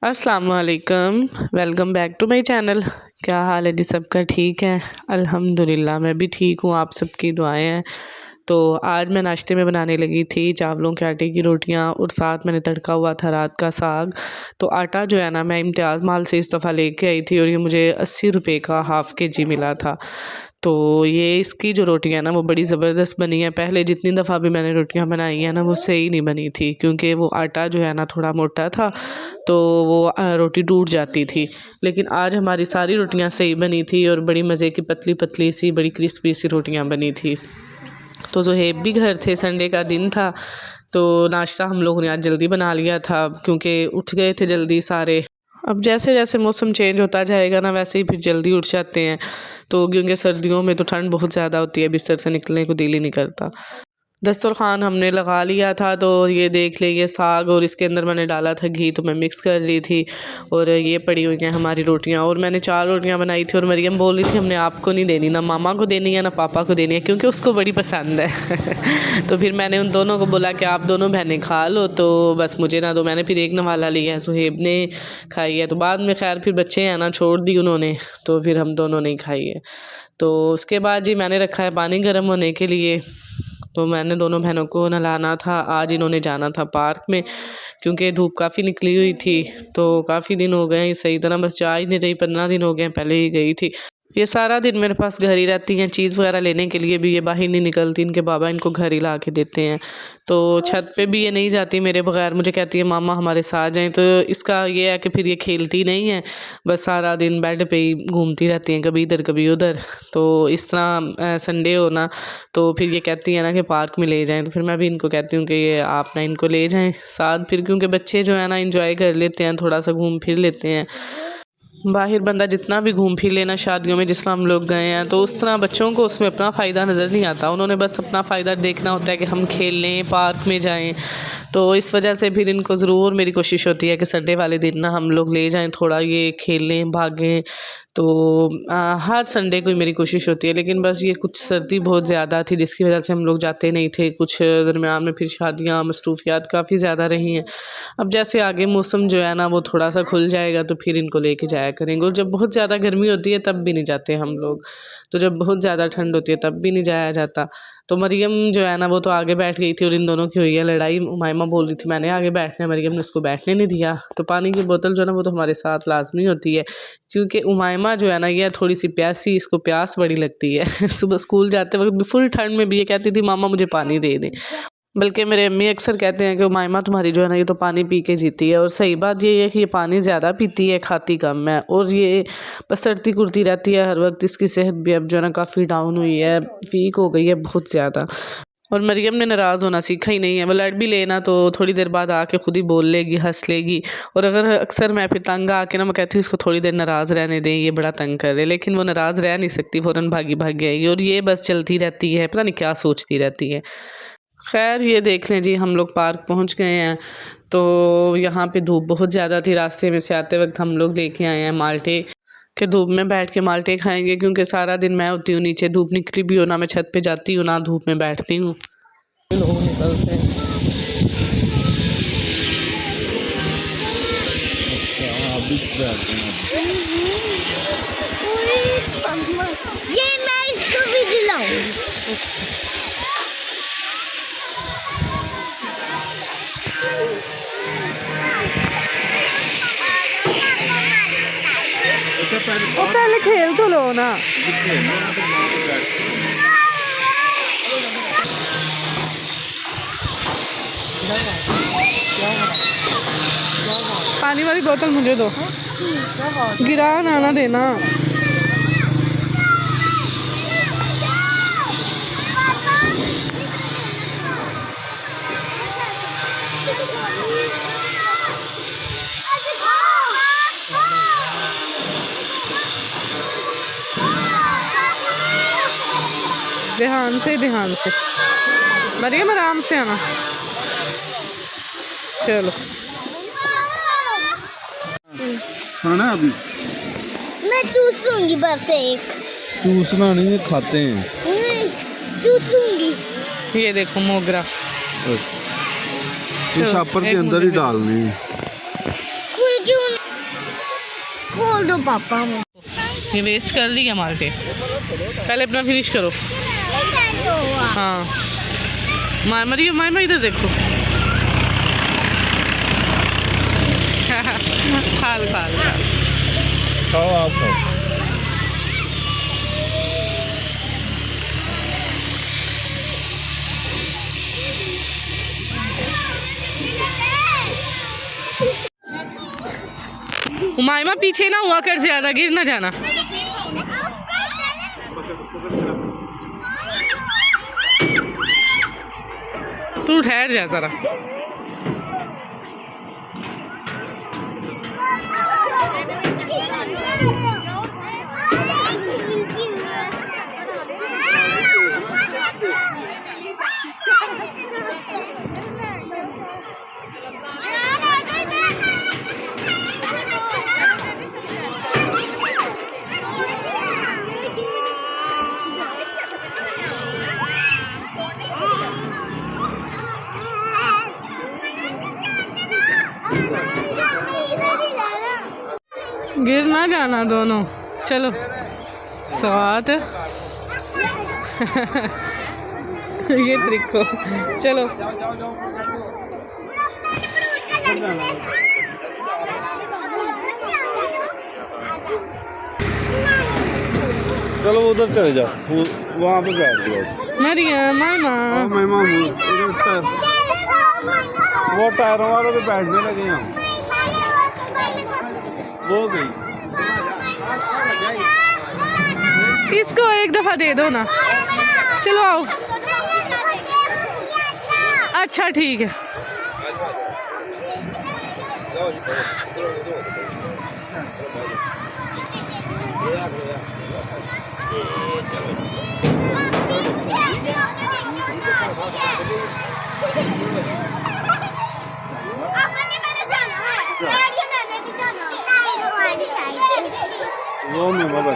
अस्सलाम वालेकुम, welcome back to my channel. क्या हाल है जी सबका? ठीक है, अल्हम्दुलिल्लाह मैं भी ठीक हूँ, आप सबकी दुआएं हैं। तो आज मैं नाश्ते में बनाने लगी थी चावलों के आटे की रोटियां और साथ मैंने तड़का हुआ था रात का साग। तो आटा जो है ना मैं इम्तियाज़ माल से इस दफ़ा लेके आई थी और ये मुझे 80 रुपये का हाफ़ केजी मिला था। तो ये इसकी जो रोटियां ना वो बड़ी ज़बरदस्त बनी है। पहले जितनी दफ़ा भी मैंने रोटियां बनाई हैं ना वो सही नहीं बनी थी, क्योंकि वो आटा जो है ना थोड़ा मोटा था तो वो रोटी टूट जाती थी। लेकिन आज हमारी सारी रोटियां सही बनी थी और बड़ी मज़े की पतली पतली सी बड़ी क्रिस्पी सी रोटियां बनी थी। तो ज़ुहैब भी घर थे, संडे का दिन था, तो नाश्ता हम लोगों ने आज जल्दी बना लिया था क्योंकि उठ गए थे जल्दी सारे। अब जैसे जैसे मौसम चेंज होता जाएगा ना वैसे ही फिर जल्दी उठ जाते हैं। तो क्योंकि सर्दियों में तो ठंड बहुत ज़्यादा होती है, बिस्तर से निकलने को दिल ही नहीं करता। दस्तरखान हमने लगा लिया था, तो ये देख ले ये साग और इसके अंदर मैंने डाला था घी, तो मैं मिक्स कर ली थी। और ये पड़ी हुई हैं हमारी रोटियां और मैंने 4 रोटियां बनाई थी और मरियम बोल रही थी हमने आपको नहीं देनी, ना मामा को देनी है ना पापा को देनी है, क्योंकि उसको बड़ी पसंद है। तो फिर मैंने उन दोनों को बोला कि आप दोनों बहनें खा लो, तो बस मुझे ना दो। मैंने फिर एक नवाला लिया है, सुहेब ने खाई है। तो बाद में खैर फिर बच्चे हैं ना छोड़ दी उन्होंने, तो फिर हम दोनों नहीं खाई है। तो उसके बाद जी मैंने रखा है पानी गर्म होने के लिए। तो मैंने दोनों बहनों को नहलाना था। आज इन्होंने जाना था पार्क में क्योंकि धूप काफ़ी निकली हुई थी, तो काफ़ी दिन हो गए सही तरह बस जा ही नहीं रही, 15 दिन हो गए पहले ही गई थी। ये सारा दिन मेरे पास घर ही रहती हैं, चीज़ वगैरह लेने के लिए भी ये बाहर नहीं निकलती, इनके बाबा इनको घर ही ला के देते हैं। तो छत पे भी ये नहीं जाती मेरे बगैर, मुझे कहती है मामा हमारे साथ जाएं। तो इसका ये है कि फिर ये खेलती नहीं है, बस सारा दिन बेड पे ही घूमती रहती हैं, कभी इधर कभी उधर। तो इस तरह संडे हो ना तो फिर ये कहती है ना कि पार्क में ले जाएं, तो फिर मैं भी इनको कहती हूँ कि ये आप ना इनको ले जाएं साथ, फिर क्योंकि बच्चे जो है ना इंजॉय कर लेते हैं, थोड़ा सा घूम फिर लेते हैं। बाहर बंदा जितना भी घूम फिर लेना शादियों में जिस तरह हम लोग गए हैं, तो उस तरह बच्चों को उसमें अपना फ़ायदा नज़र नहीं आता। उन्होंने बस अपना फ़ायदा देखना होता है कि हम खेल लें, पार्क में जाएं। तो इस वजह से फिर इनको ज़रूर मेरी कोशिश होती है कि संडे वाले दिन ना हम लोग ले जाएं, थोड़ा ये खेलें भागें। तो हर संडे को ही मेरी कोशिश होती है, लेकिन बस ये कुछ सर्दी बहुत ज़्यादा थी जिसकी वजह से हम लोग जाते नहीं थे। कुछ दरमियान में फिर शादियाँ मसरूफियात काफ़ी ज़्यादा रही हैं। अब जैसे आगे मौसम जो है ना वो थोड़ा सा खुल जाएगा तो फिर इनको लेके जाया करेंगे। और जब बहुत ज़्यादा गर्मी होती है तब भी नहीं जाते हम लोग, तो जब बहुत ज़्यादा ठंड होती है तब भी नहीं जाया जाता। तो मरियम जो है ना वो तो आगे बैठ गई थी और इन दोनों की हुई है लड़ाई। उमाइमा बोल रही थी मैंने आगे बैठना है, मरियम ने उसको बैठने नहीं दिया। तो पानी की बोतल जो है ना वो तो हमारे साथ लाजमी होती है, क्योंकि उमाइमा जो है ना ये थोड़ी सी प्यासी, इसको प्यास बड़ी लगती है। सुबह स्कूल जाते वक्त भी फुल ठंड में भी ये कहती थी मामा मुझे पानी दे दें। बल्कि मेरे अम्मी अक्सर कहते हैं कि उमाइमा तुम्हारी जो है ना ये तो पानी पी के जीती है। और सही बात ये है कि ये पानी ज़्यादा पीती है, खाती कम है, और ये बस सड़ती कुर्ती रहती है हर वक्त। इसकी सेहत भी अब जो है ना काफ़ी डाउन हुई है, वीक हो गई है बहुत ज़्यादा। और मरियम ने नाराज़ होना सीखा ही नहीं है। वो लड़ भी लेना तो थोड़ी देर बाद आके खुद ही बोल लेगी, हंस लेगी। और अगर अक्सर मैं फिर तंग आके ना मैं कहती हूँ इसको थोड़ी देर नाराज़ रहने दें, ये बड़ा तंग कर रहे, लेकिन वो नाराज़ रह नहीं सकती, फ़ौरन भागी भागी आएगी और ये बस चलती रहती है, पता नहीं क्या सोचती रहती है। खैर ये देख लें जी हम लोग पार्क पहुंच गए हैं। तो यहाँ पे धूप बहुत ज़्यादा थी, रास्ते में से आते वक्त हम लोग लेके आए हैं माल्टे के। धूप में बैठ के माल्टे खाएंगे क्योंकि सारा दिन मैं होती हूँ नीचे, धूप निकली भी हो ना मैं छत पे जाती हूँ ना धूप में बैठती हूँ। लोग निकलते हैं। ये मैं इसको भी दिलाऊंगी। वो पहले खेल तो लो ना। पानी वाली बोतल मुझे दो, गिरा ना देना। ध्यान से मरियम आराम से आना। चलो खाना अभी मैं चूसूंगी बस एक। चूसना नहीं है, खाते हैं। नहीं चूसूंगी। ये देखो मोगरा, ये शापर के अंदर ही डालनी है। खुल क्यों दो पापा में ये वेस्ट कर दी क्या माल्टे? पहले अपना फिनिश करो। हाँ मामा इधर देखो। खाल खाल खाल खाओ आप खाओ। मामा पीछे ना हुआ कर, ज्यादा गिर ना जाना। तू ठहर जा जरा। गिर ना जाना दोनों। चलो स्वाद। ये ट्रिक को। चलो चलो उधर चले जाओ, वहाँ पे बैठ जाओ। मरियम मामा मैं मामू वो टायरों वालों पे बैठने लगे हम। वो गई। इसको एक दफा दे दो ना। चलो आओ। अच्छा ठीक है। वो मैं बाबा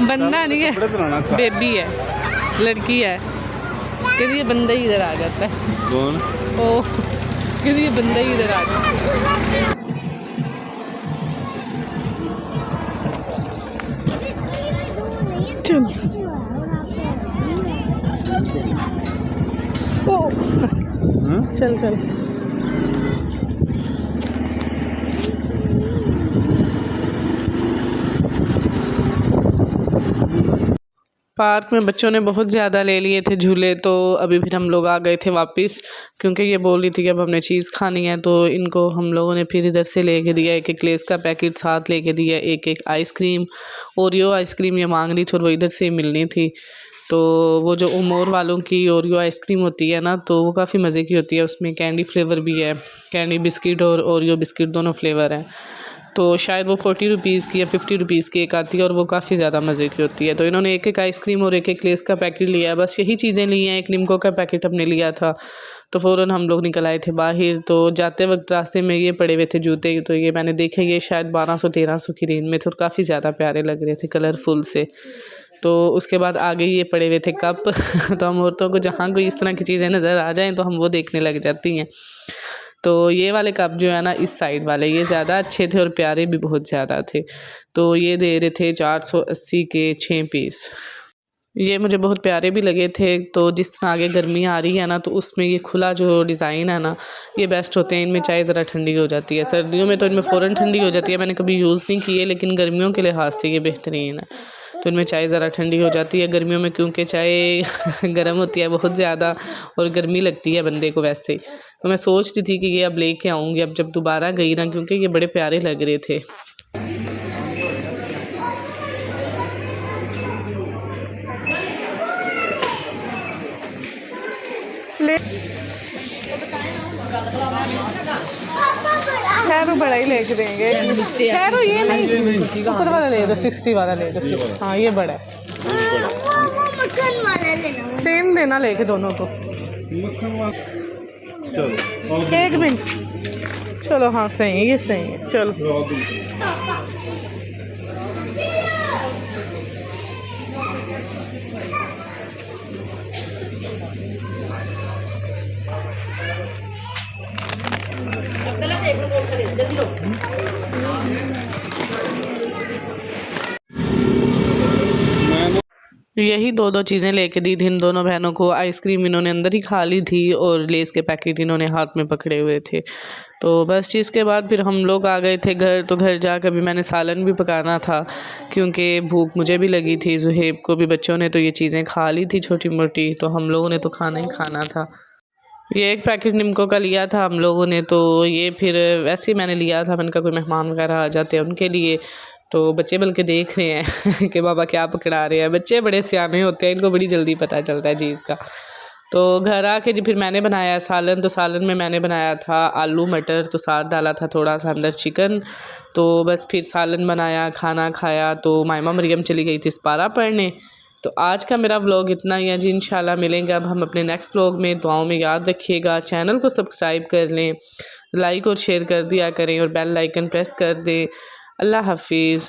बंदा नहीं है, बेबी है, लड़की है। कहती ये बंदा ही इधर आ जाता है। कौन? ओ कहती ये बंदा ही इधर आ जाता है। चल ओ चल चल। पार्क में बच्चों ने बहुत ज़्यादा ले लिए थे झूले, तो अभी फिर हम लोग आ गए थे वापस, क्योंकि ये बोल रही थी कि अब हमने चीज़ खानी है। तो इनको हम लोगों ने फिर इधर से लेके दिया, एक एक लेस का पैकेट साथ लेके दिया, एक एक आइसक्रीम, ओरियो आइसक्रीम ये मांग रही थी और वो इधर से मिलनी थी। तो वो जो उमोर वालों की ओरियो आइसक्रीम होती है ना, तो वो काफ़ी मज़े की होती है। उसमें कैंडी फ्लेवर भी है, कैंडी बिस्किट और ओरियो बिस्किट दोनों फ्लेवर हैं। तो शायद वो 40 रुपीज़ की या 50 रुपीज़ की एक आती है और वो काफ़ी ज़्यादा मज़े की होती है। तो इन्होंने एक एक आइसक्रीम और एक एक लेस का पैकेट लिया है, बस यही चीज़ें ली हैं। एक निम्को का पैकेट हमने लिया था। तो फ़ौरन हम लोग निकल आए थे बाहर। तो जाते वक्त रास्ते में ये पड़े हुए थे जूते, तो ये मैंने देखे, ये शायद 1200-1300 की रेंज में थे और काफ़ी ज़्यादा प्यारे लग रहे थे, कलरफुल से। तो उसके बाद आगे ये पड़े हुए थे कप। तो हम औरतों को जहाँ कोई इस तरह की चीज़ें नज़र आ जाएँ तो हम वो देखने लग जाती हैं। तो ये वाले कप जो है ना, इस साइड वाले, ये ज़्यादा अच्छे थे और प्यारे भी बहुत ज़्यादा थे। तो ये दे रहे थे 480 के 6 पीस। ये मुझे बहुत प्यारे भी लगे थे। तो जिस तरह आगे गर्मी आ रही है ना, तो उसमें ये खुला जो डिज़ाइन है ना, ये बेस्ट होते हैं। इनमें चाय ज़रा ठंडी हो जाती है, सर्दियों में तो इनमें फ़ौरन ठंडी हो जाती है। मैंने कभी यूज़ नहीं किए, लेकिन गर्मियों के लिहाज से ये बेहतरीन है। तो इनमें चाय ज़रा ठंडी हो जाती है गर्मियों में, क्योंकि चाय गर्म होती है बहुत ज़्यादा और गर्मी लगती है बंदे को वैसे ही। तो मैं सोच रही थी कि ये अब लेके आऊँगी अब जब दोबारा गई ना, क्योंकि ये बड़े प्यारे लग रहे थे। खैर बड़ा ही लेके देंगे। खैर ये नहीं, ऊपर वाला ले दो, 60 वाला ले दो। हाँ ये बड़ा है, सेम देना लेके दोनों को। एक मिनट, चलो हाँ सही है, ये सही है। चलो यही दो दो चीज़ें लेके दी थी इन दोनों बहनों को। आइसक्रीम इन्होंने अंदर ही खा ली थी और लेस के पैकेट इन्होंने हाथ में पकड़े हुए थे। तो बस चीज़ के बाद फिर हम लोग आ गए थे घर। तो घर जाकर भी मैंने सालन भी पकाना था क्योंकि भूख मुझे भी लगी थी, ज़ुहैब को भी। बच्चों ने तो ये चीज़ें खा ली थी छोटी मोटी, तो हम लोगों ने तो खाना ही खाना था। ये एक पैकेट निम्को का लिया था हम लोगों ने, तो ये फिर वैसे ही मैंने लिया था। मैंने कहा कोई मेहमान वगैरह आ जाते हैं उनके लिए। तो बच्चे बल्कि देख रहे हैं कि बाबा क्या पकड़ा रहे हैं। बच्चे बड़े सियाने होते हैं, इनको बड़ी जल्दी पता चलता है चीज़ का। तो घर आके जी फिर मैंने बनाया सालन। तो सालन में मैंने बनाया था आलू मटर, तो साथ डाला था थोड़ा सा अंदर चिकन। तो बस फिर सालन बनाया, खाना खाया। तो मायमा मरियम चली गई थी इस्पारा पढ़ने। तो आज का मेरा व्लॉग इतना ही है जी। इंशाल्लाह मिलेंगे अब हम अपने नेक्स्ट व्लॉग में। दुआओं में याद रखिएगा, चैनल को सब्सक्राइब कर लें, लाइक और शेयर कर दिया करें और बेल आइकन प्रेस कर दें। अल्लाह हाफिज़।